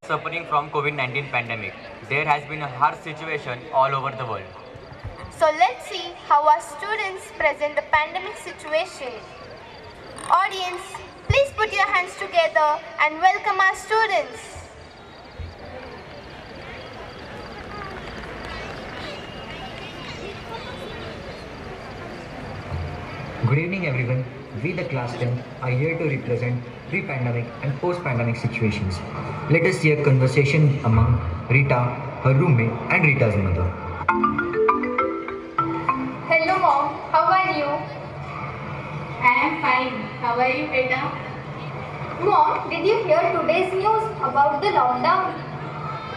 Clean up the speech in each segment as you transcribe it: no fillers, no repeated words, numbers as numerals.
suffering from COVID-19 pandemic. There has been a harsh situation all over the world. So let's see how our students present the pandemic situation. Audience, please put your hands together and welcome our students. Good evening everyone. We the class 10 are here to represent pre-pandemic and post-pandemic situations. Let us hear conversation among Rita, her roommate and Rita's mother. Hello mom, how are you? I am fine. How are you, Beta? Mom, did you hear today's news about the lockdown?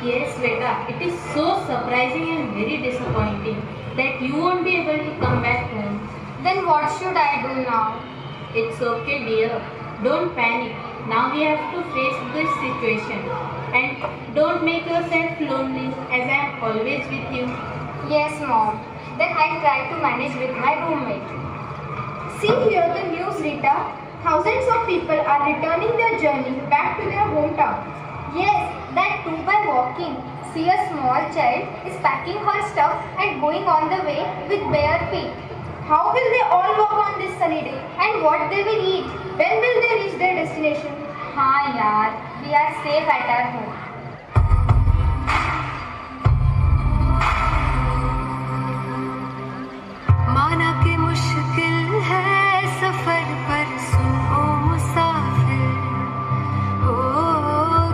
Yes, Beta. It is so surprising and very disappointing that you won't be able to come back home. Then what should I do now? It's okay, dear. Don't panic. Now we have to face this situation. And don't make yourself lonely as I am always with you. Yes mom, then I'll try to manage with my roommate. See here the news, Rita. Thousands of people are returning their journey back to their hometown. Yes, that too by walking. See, a small child is packing her stuff and going on the way with bare feet. How will they all walk on this sunny day? And what they will eat? When will they reach their destination? हाँ यार, we are safe at our home. माना के मुश्किल है सफर पर सुन ओ मुसाफिर हो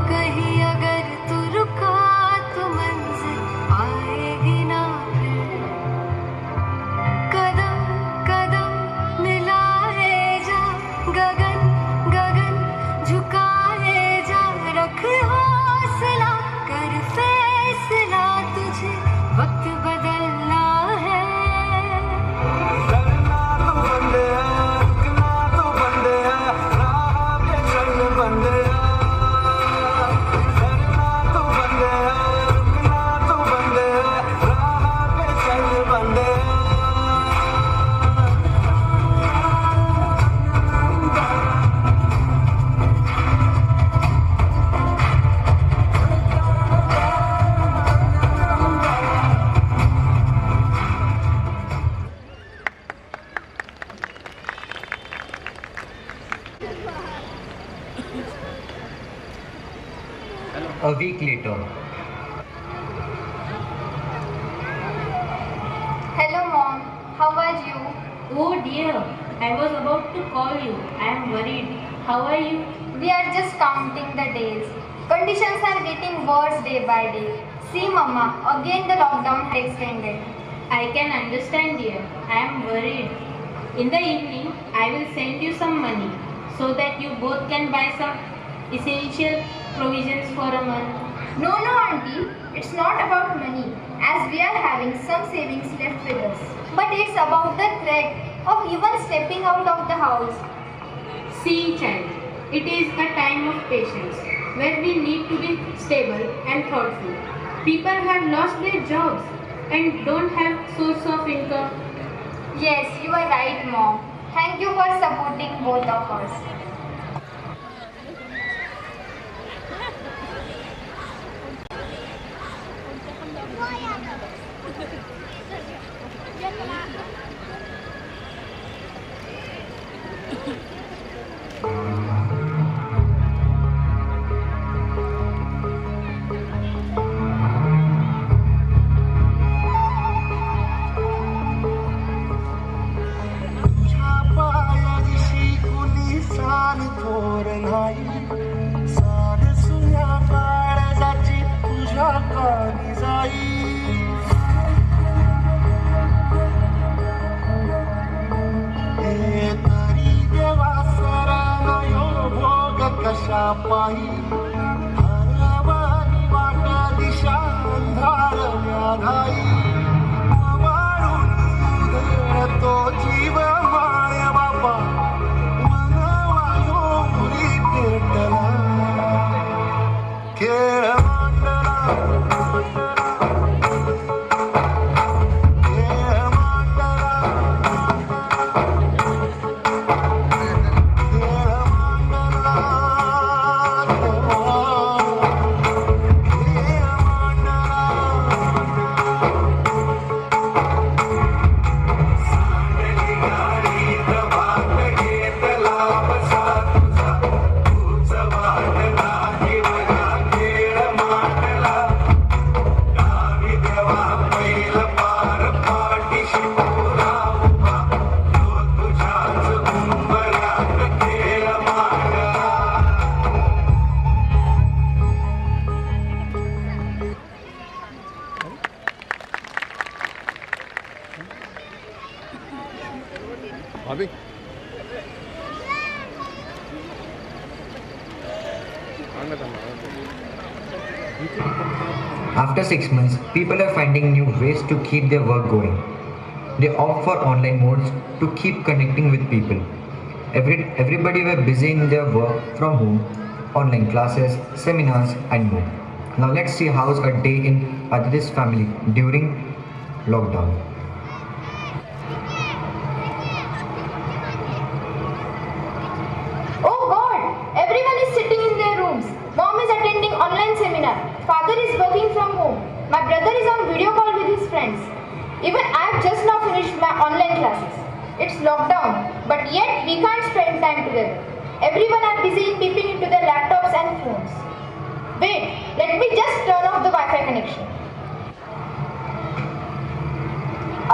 कहीं अगर तू रुका तो मंजिल आएगी ना फिर कदम कदम मिलाए जा गगन गगन झुकाए जा रख हौसला कर फैसला तुझे वक्त बदलना है A week later. Hello mom, how are you? Oh dear, I was about to call you. I am worried. How are you? We are just counting the days. Conditions are getting worse day by day. See mama, again the lockdown has extended. I can understand, dear. I am worried. In the evening, I will send you some money so that you both can buy some essential provisions for a month. No auntie, it's not about money as we are having some savings left with us. But it's about the threat of even stepping out of the house. See, child, it is a time of patience where we need to be stable and thoughtful. People have lost their jobs and don't have source of income. Yes, you are right mom. Thank you for supporting both of us. पायी हरवानी वाटा दिशा अंधार व्याघाई वाळून उधळतो जीव माळ्या बापा मनवायो उरी पेटला खेळ भाभी After 6 months, people are finding new ways to keep their work going. They opt for online modes to keep connecting with people. Everybody were busy in their work from home, online classes, seminars, and more. Now let's see how's a day in Adit's family during lockdown. Oh God! Everyone is sitting in their rooms. Mom is attending online seminar. Father is working from home. My brother is on video call with his friends. Even I have just now finished my online classes. It's lockdown, but yet we can't spend time together. Everyone are busy peeping into their laptops and phones. Wait, let me just turn off the Wi-Fi connection.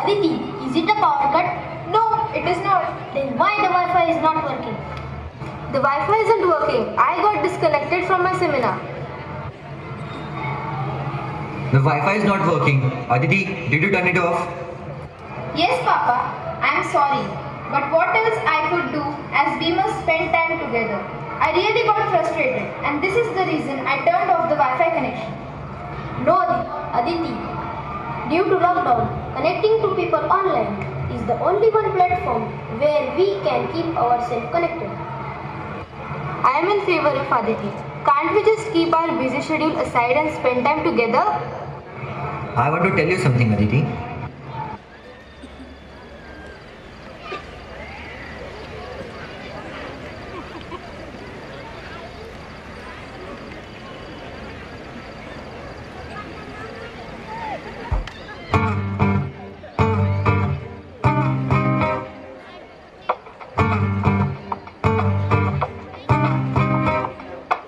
Aditi, is it a power cut? No, it is not. Then why the Wi-Fi is not working? The Wi-Fi isn't working. I got disconnected from my seminar. The Wi-Fi is not working. Aditi, did you turn it off? Yes, Papa. I am sorry. But what else I could do as we must spend time together? I really got frustrated and this is the reason I turned off the Wi-Fi connection. No, Aditi. Due to lockdown, connecting to people online is the only one platform where we can keep ourselves connected. I am in favor of Aditi. Can't we just keep our busy schedule aside and spend time together? I want to tell you something, Aditi.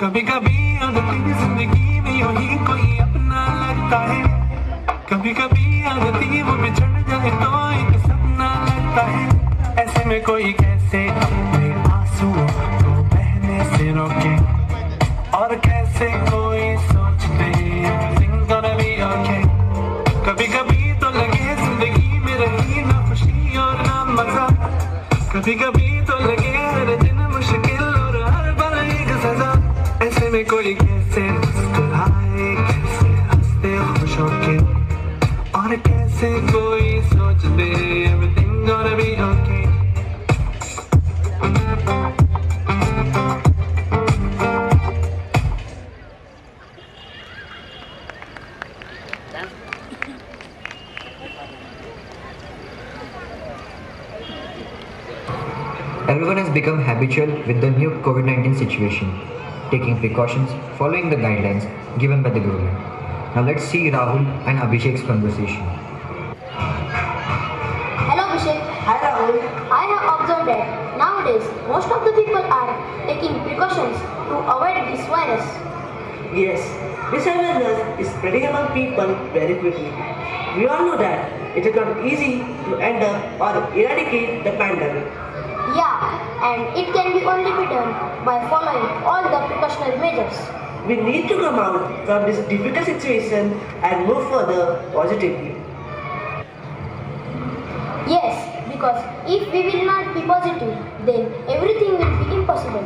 कभी कभी आदती जिंदगी में यूं ही कोई अपना लगता है कभी कभी आदती वो बिछड़ जाए तो एक सपना लगता है ऐसे में कोई कैसे अपने आंसू को बहने से रोके और कैसे कोई सोचते everything's gonna be okay कभी कभी तो लगे जिंदगी में रही ना खुशी और ना मजा कभी कभी तो लगे हर दिन मुश्किल और हर पल एक सजा ऐसे में कोई कैसे मुस्कुराए कैसे हंसते खुश होके और कैसे कोई सोच दे everything gonna be okay Everyone has become habitual with the new COVID-19 situation, taking precautions, following the guidelines given by the government. Now let's see Rahul and Abhishek's conversation. Hello Abhishek. Hi Rahul. I have observed that nowadays most of the people are taking precautions to avoid this virus. Yes, this awareness is spreading among people very quickly. We all know that it is not easy to end up or eradicate the pandemic. Yeah, and it can be only be done by following all the precautionary measures. We need to come out from this difficult situation and move further positively. Yes, because if we will not be positive, then everything will be impossible.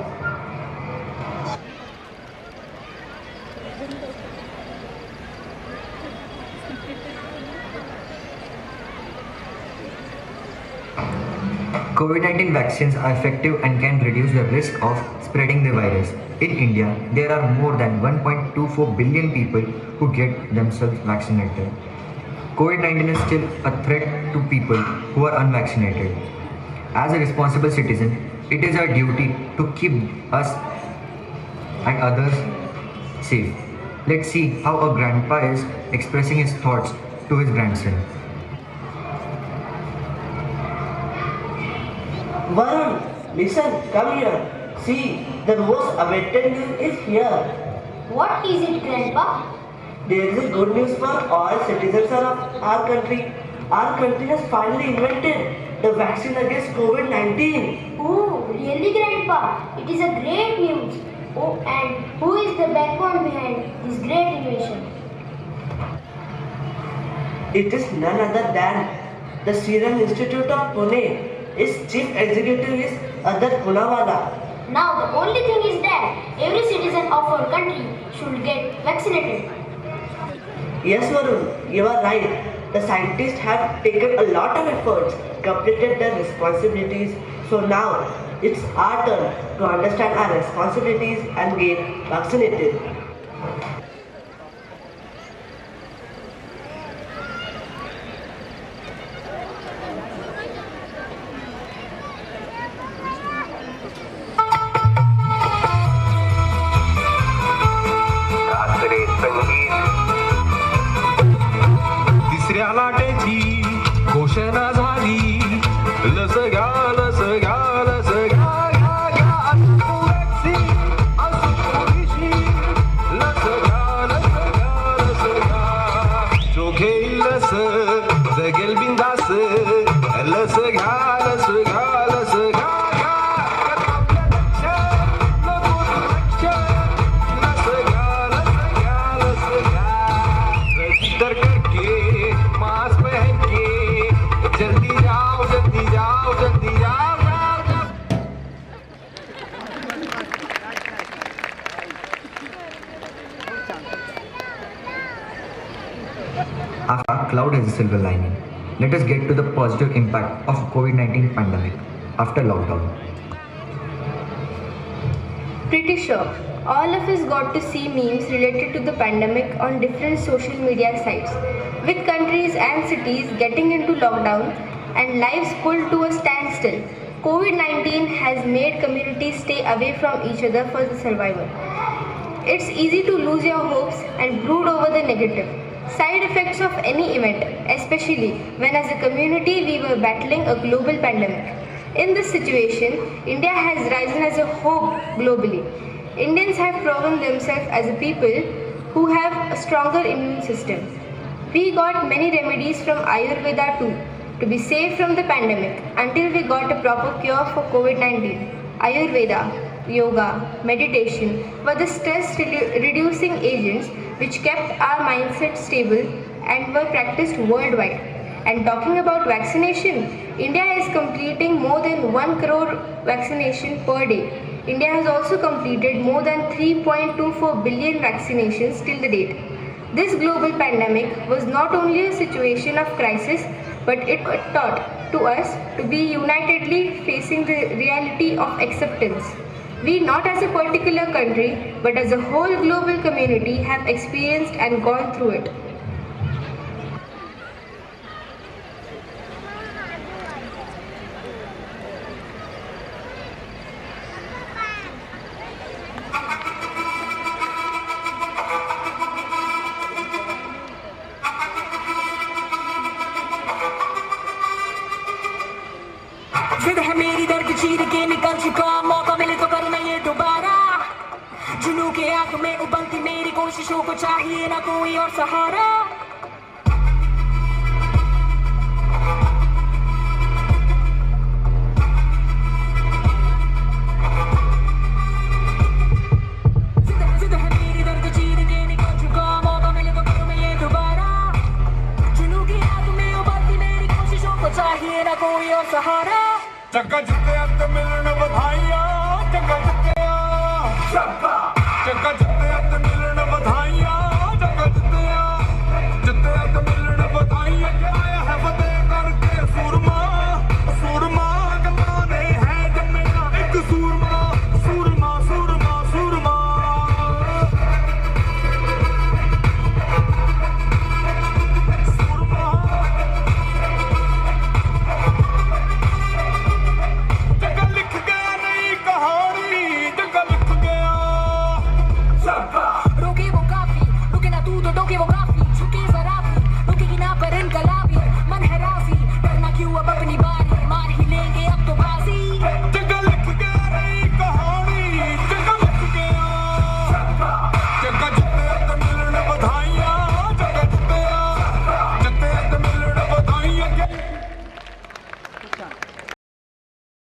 COVID-19 vaccines are effective and can reduce the risk of spreading the virus. In India, there are more than 1.24 billion people who get themselves vaccinated. COVID-19 is still a threat to people who are unvaccinated. As a responsible citizen, it is our duty to keep us and others safe. Let's see how a grandpa is expressing his thoughts to his grandson. Varun, listen, come here. See, the most awaited news is here. What is it, Grandpa? There is a good news for all citizens of our country. Our country has finally invented the vaccine against COVID-19. Oh, really, Grandpa? It is a great news. Oh, and who is the backbone behind this great invention? It is none other than the Serum Institute of Pune. its chief executive is Adar Punawala. Now the only thing is that every citizen of our country should get vaccinated. Yes, Varun, you are right. The scientists have taken a lot of efforts, completed their responsibilities. So now it's our turn to understand our responsibilities and get vaccinated. तिसऱ्या लाटेची घोषणा झाली. लस घ्या, लस घ्या, लस घ्या, घ्या, घ्या. वॅक्सीन असो कोविशिल्ड. लस घ्या, लस घ्या, लस घ्या. जो घेईल लस जगेल बिंदास. लस घ्या, लस घ्या, लस घ्या, घ्या. आपल्या लक्षात नको दुर्लक्ष. लस घ्या, लस घ्या, लस घ्या. रजिस्टर करके मास्क पहन के जल्दी जाओ, जल्दी जाओ, जल्दी जाओ, जाओ, जाओ. Our cloud has a silver lining. Let us get to the positive impact of COVID-19 pandemic after lockdown. Pretty sure all of us got to see memes related to the pandemic on different social media sites, with countries and cities getting into lockdown and lives pulled to a standstill. COVID-19 has made communities stay away from each other for the survival. It's easy to lose your hopes and brood over the negative side effects of any event, especially when as a community we were battling a global pandemic. In this situation, India has risen as a hope globally. Indians have proven themselves as a people who have a stronger immune system. We got many remedies from Ayurveda too to be safe from the pandemic until we got a proper cure for COVID-19. Ayurveda, yoga, meditation were the stress reducing agents which kept our mindset stable and were practiced worldwide. And talking about vaccination, India is completing more than 1 crore vaccination per day. India has also completed more than 3.24 billion vaccinations till the date. This global pandemic was not only a situation of crisis, but it taught to us to be unitedly facing the reality of acceptance. We, not as a particular country, but as a whole global community, have experienced and gone through it. जिद है मेरी दर्द चीर के निकल चुका मौका मिले तो करना ये दोबारा जुनू के आंख में उबलती मेरी कोशिशों को चाहिए ना कोई और सहारा जिद है मेरी दर्द चीर के निकल चुका मौका मिले तो करना ये दोबारा जुनू के आंख में उबलती मेरी कोशिशों को चाहिए ना कोई और सहारा चक्का जिते मिलन बधाइयां